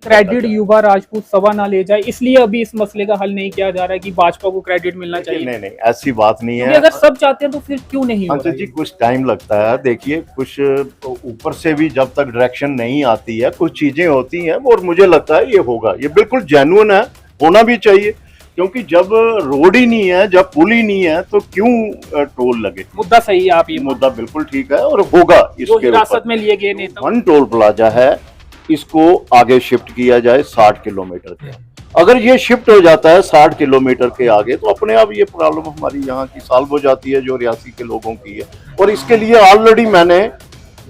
Credit युवा राजपूत सवा ना ले जाए, इसलिए अभी इस मसले का हल नहीं किया जा रहा है कि भाजपा को क्रेडिट मिलना चाहिए। नहीं नहीं, ऐसी बात नहीं क्योंकि है। अगर सब चाहते हैं तो फिर क्यों नहीं हो अंशु रहा जी है? कुछ टाइम लगता है, देखिए कुछ ऊपर से भी जब तक डायरेक्शन नहीं आती है कुछ चीजें होती हैं, और मुझे लगता है ये होगा, ये बिल्कुल जेन्युइन है, होना भी चाहिए। क्योंकि जब रोड ही नहीं है, जब पुल ही नहीं है, तो क्यों टोल लगे। मुद्दा सही है, आप ये मुद्दा बिल्कुल ठीक है और होगा जो इसके हिरासत ऊपर। में लिए गए नेता वन टोल प्लाजा है, इसको आगे शिफ्ट किया जाए 60 किलोमीटर के। अगर ये शिफ्ट हो जाता है 60 किलोमीटर के आगे, तो अपने आप ये प्रॉब्लम हमारी यहाँ की सॉल्व हो जाती है, जो रियासी के लोगों की है। और इसके लिए ऑलरेडी मैंने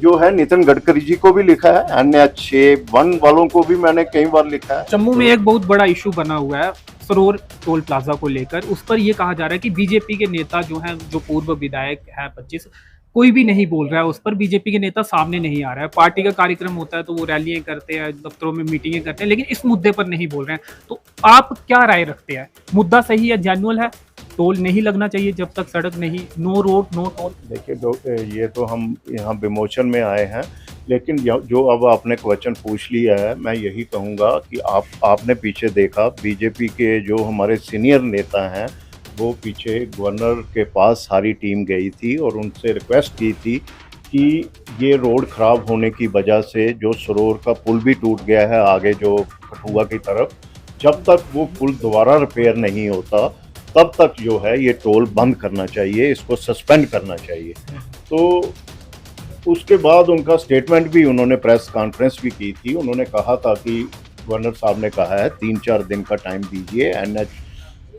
जो है नितिन गडकरी जी को भी लिखा है, NH1 वालों को भी मैंने कई बार लिखा है। जम्मू में एक बहुत बड़ा इशू बना हुआ है सरोर टोल प्लाजा को लेकर। उस पर यह कहा जा रहा है कि बीजेपी के नेता जो हैं, जो पूर्व विधायक है 25, कोई भी नहीं बोल रहा है उस पर। बीजेपी के नेता सामने नहीं आ रहा है। पार्टी का कार्यक्रम होता है तो वो रैलियां करते हैं, दफ्तरों में मीटिंगें करते हैं, लेकिन इस मुद्दे पर नहीं बोल रहे हैं। तो आप क्या राय रखते हैं? मुद्दा सही है, जेन्युइन है, टोल नहीं लगना चाहिए जब तक सड़क नहीं, नो रोड नो टोल? देखिए ये तो हम यहाँ विमोचन में आए हैं, लेकिन जो अब आपने क्वेश्चन पूछ लिया है, मैं यही कहूँगा कि आपने पीछे देखा, बीजेपी के जो हमारे सीनियर नेता हैं वो पीछे गवर्नर के पास सारी टीम गई थी और उनसे रिक्वेस्ट की थी कि ये रोड ख़राब होने की वजह से जो सरोर का पुल भी टूट गया है आगे जो कठुआ की तरफ, जब तक वो पुल दोबारा रिपेयर नहीं होता तब तक जो है ये टोल बंद करना चाहिए, इसको सस्पेंड करना चाहिए। तो उसके बाद उनका स्टेटमेंट भी, उन्होंने प्रेस कॉन्फ्रेंस भी की थी, उन्होंने कहा था कि गवर्नर साहब ने कहा है 3-4 दिन का टाइम दीजिए। NH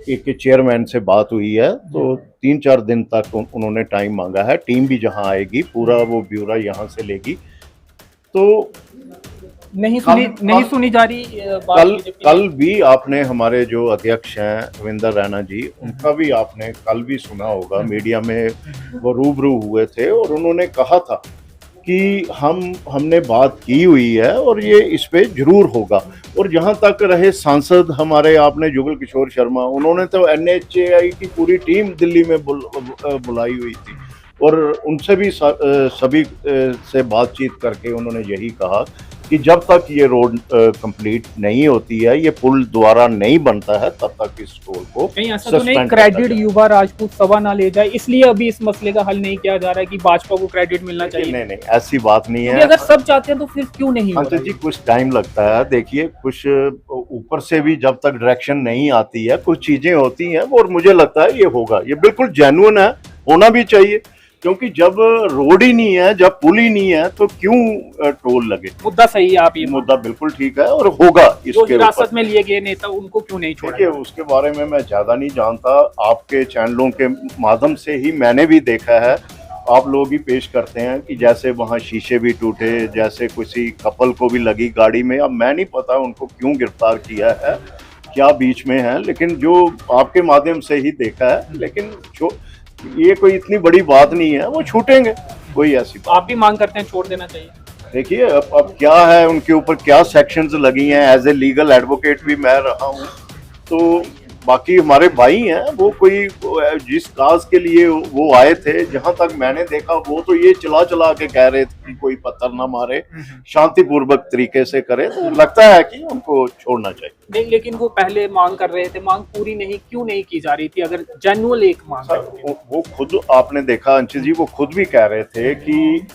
के चेयरमैन से बात हुई है तो 3-4 दिन तक उन्होंने टाइम मांगा है। टीम भी जहां आएगी पूरा वो ब्यौरा यहां से लेगी। तो नहीं सुनी जा रही कल भी आपने हमारे जो अध्यक्ष हैं रविंदर रैना जी, उनका भी आपने कल भी सुना होगा, मीडिया में वो रूबरू हुए थे और उन्होंने कहा था कि हमने बात की हुई है और ये इस पे जरूर होगा। और जहां तक रहे सांसद हमारे, आपने जुगल किशोर शर्मा, उन्होंने तो NHAI की पूरी टीम दिल्ली में बुलाई हुई थी और उनसे भी सभी से बातचीत करके उन्होंने यही कहा कि जब तक ये रोड कंप्लीट नहीं होती है, ये पुल दोबारा नहीं बनता है, तब तक इस टोल को कहीं ऐसा तो नहीं क्रेडिट युवा राजपूत सवा ना ले जाए, इसलिए अभी इस मसले का हल नहीं किया जा रहा है कि भाजपा को क्रेडिट मिलना चाहिए? नहीं नहीं, ऐसी बात नहीं है। अगर सब चाहते हैं तो फिर क्यों नहीं हो रहा है? जी कुछ टाइम लगता है, देखिए कुछ ऊपर से भी जब तक डायरेक्शन नहीं आती है कुछ चीजें होती हैं, और मुझे लगता है ये होगा, ये बिल्कुल जेन्युइन है, होना भी चाहिए। क्योंकि जब रोड ही नहीं है, जब पुल ही नहीं है, तो क्यों टोल लगे। मुद्दा सही है, आप ये मुद्दा बिल्कुल ठीक है और होगा इसके ऊपर। हिरासत में लिए गए नेता, उनको क्यों नहीं छोड़ा? देखिए उसके बारे में मैं ज्यादा नहीं जानता, आपके चैनलों के माध्यम से ही मैंने भी देखा है, आप लोग ही पेश करते हैं कि जैसे वहाँ शीशे भी टूटे, जैसे किसी कपल को भी लगी गाड़ी में। अब मैं नहीं पता उनको क्यों गिरफ्तार किया है, क्या बीच में है, लेकिन जो आपके माध्यम से ही देखा है। लेकिन जो ये कोई इतनी बड़ी बात नहीं है, वो छूटेंगे, कोई ऐसी बात। आप भी मांग करते हैं छोड़ देना चाहिए? देखिए अब क्या है, उनके ऊपर क्या सेक्शंस लगी हैं, एज ए लीगल एडवोकेट भी मैं रहा हूँ, तो बाकी हमारे भाई हैं, वो कोई जिस काज के लिए वो आए थे, जहां तक मैंने देखा वो तो ये चला के कह रहे थे कि कोई पत्थर ना मारे, शांतिपूर्वक तरीके से करे, तो लगता है कि उनको छोड़ना चाहिए। नहीं, लेकिन वो पहले मांग कर रहे थे, मांग पूरी नहीं क्यों नहीं की जा रही थी? अगर जेन्युइन एक मांग है वो खुद आपने देखा अंशु जी, वो खुद भी कह रहे थे कि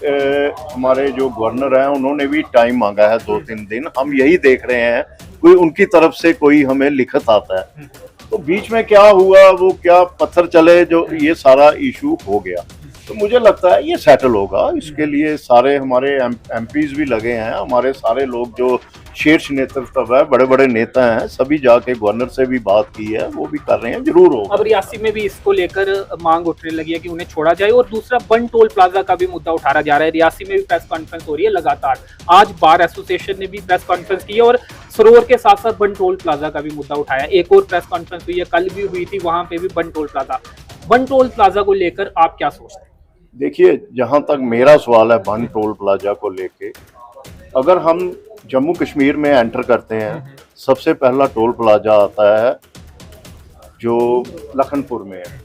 हमारे जो गवर्नर हैं उन्होंने भी टाइम मांगा है 2-3 दिन, हम यही देख रहे हैं कोई उनकी तरफ से कोई हमें लिखत आता है। तो बीच में क्या हुआ, वो क्या पत्थर चले, जो ये सारा इशू हो गया, तो मुझे लगता है ये सेटल होगा। इसके लिए सारे हमारे MPs भी लगे हैं, हमारे सारे लोग जो शीर्ष नेतृत्व है, बड़े बड़े नेता हैं, सभी जाके गवर्नर से भी बात की है, वो भी कर रहे हैं, जरूर होगा। अब रियासी में भी इसको लेकर मांग उठने लगी है कि उन्हें छोड़ा जाए। और दूसरा, बन टोल प्लाजा का भी मुद्दा उठाया जा रहा है। रियासी में भी प्रेस कॉन्फ्रेंस हो रही है लगातार। आज बार एसोसिएशन ने भी प्रेस कॉन्फ्रेंस की है और सरोवर के साथ साथ बन टोल प्लाजा का भी मुद्दा उठाया। एक और प्रेस कॉन्फ्रेंस हुई है, कल भी हुई थी, वहां पे भी बन टोल प्लाजा को लेकर आप क्या सोचते हैं? देखिए जहां तक मेरा सवाल है बन टोल प्लाजा को लेके, अगर हम जम्मू कश्मीर में एंटर करते हैं, सबसे पहला टोल प्लाजा आता है जो लखनपुर में है।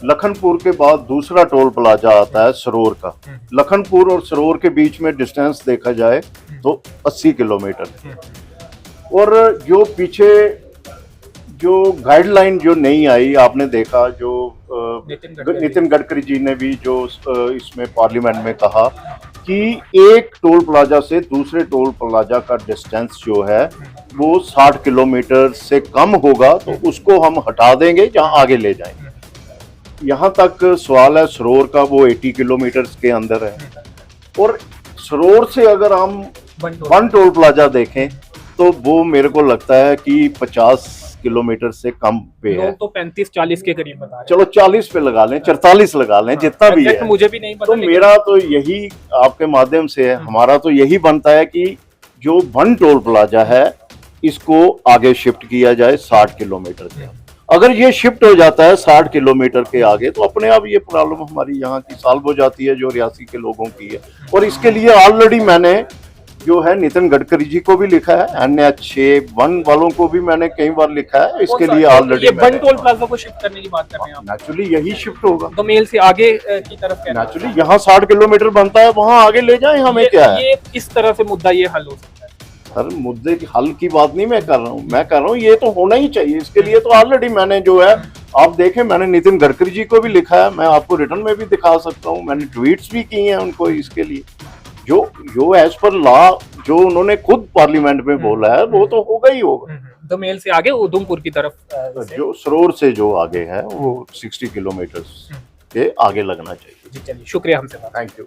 लखनपुर के बाद दूसरा टोल प्लाजा आता है सरोर का। लखनपुर और सरोर के बीच में डिस्टेंस देखा जाए तो 80 किलोमीटर। और जो पीछे जो गाइडलाइन जो नहीं आई, आपने देखा जो नितिन गडकरी जी ने भी जो इसमें पार्लियामेंट में कहा कि एक टोल प्लाजा से दूसरे टोल प्लाजा का डिस्टेंस जो है वो 60 किलोमीटर से कम होगा, तो उसको हम हटा देंगे जहां आगे ले जाएंगे। यहाँ तक सवाल है सरोर का, वो 80 किलोमीटर के अंदर है। और सरोर से अगर हम वन टोल प्लाजा देखें तो वो मेरे को लगता है कि 50 किलोमीटर से कम पे है। तो 35-40 के करीब बता रहे हैं। चलो 40 पे लगा लें, 44 लगा लें, जितना भी है, मुझे भी नहीं पता। तो मेरा तो यही आपके माध्यम से है, हमारा तो यही बनता है कि जो वन टोल प्लाजा है इसको आगे शिफ्ट किया जाए 60 किलोमीटर के। अगर ये शिफ्ट हो जाता है 60 किलोमीटर के आगे तो अपने आप ये प्रॉब्लम हमारी यहाँ की सॉल्व हो जाती है, जो रियासी के लोगों की है। और इसके लिए ऑलरेडी मैंने जो है नितिन गडकरी जी को भी लिखा है, NH1 वालों को भी मैंने कई बार लिखा है। इसके लिए ऑलरेडी वन टोल प्लाजा को शिफ्ट करने की बात कर रहे हैं आप? नेचुरली यही शिफ्ट होगा, तो मेल से आगे की तरफ। नेचुरली यहाँ 60 किलोमीटर बनता है, वहां आगे ले जाएं, हमें क्या है। ये किस तरह से मुद्दा ये हल हो सकता है? सर मुद्दे की हल की बात नहीं मैं कर रहा हूँ, मैं कर रहा हूँ ये तो होना ही चाहिए। इसके लिए तो ऑलरेडी मैंने जो है, आप देखें, मैंने नितिन गडकरी जी को भी लिखा है, मैं आपको रिटर्न में भी दिखा सकता हूँ, मैंने ट्वीट्स भी किए हैं उनको। इसके लिए जो एज पर लॉ जो उन्होंने खुद पार्लियामेंट में बोला है वो तो होगा ही होगा। तो मेल से आगे उधमपुर की तरफ जो सरोर से जो आगे है वो 60 किलोमीटर के आगे लगना चाहिए। जी चलिए, शुक्रिया हमसे बात। Thank you.